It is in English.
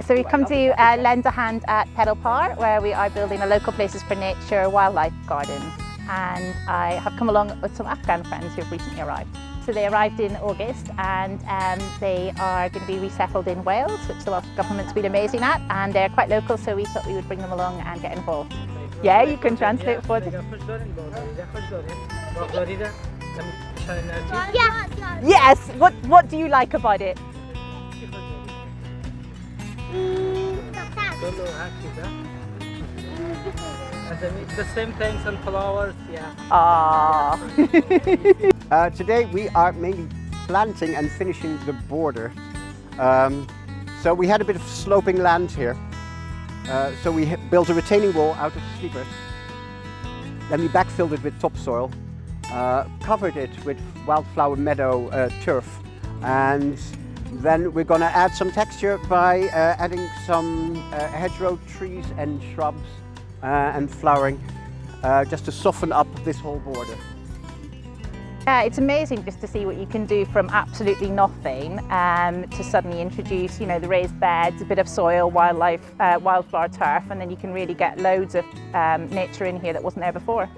So we've come to lend a hand at Pedal Power, where we are building a local places for nature wildlife garden. And I have come along with some Afghan friends who have recently arrived. So they arrived in August, and they are going to be resettled in Wales, which the Welsh government's been amazing at, and they're quite local, so we thought we would bring them along and get involved. Yeah, you can translate for them. Yes! What do you like about it? The same things and flowers, yeah. Today we are mainly planting and finishing the border. So we had a bit of sloping land here. So we built a retaining wall out of sleepers. Then we backfilled it with topsoil, covered it with wildflower meadow turf, and then we're going to add some texture by adding some hedgerow trees and shrubs and flowering, just to soften up this whole border. Yeah, it's amazing just to see what you can do from absolutely nothing to suddenly introduce, you know, the raised beds, a bit of soil, wildlife, wildflower turf, and then you can really get loads of nature in here that wasn't there before.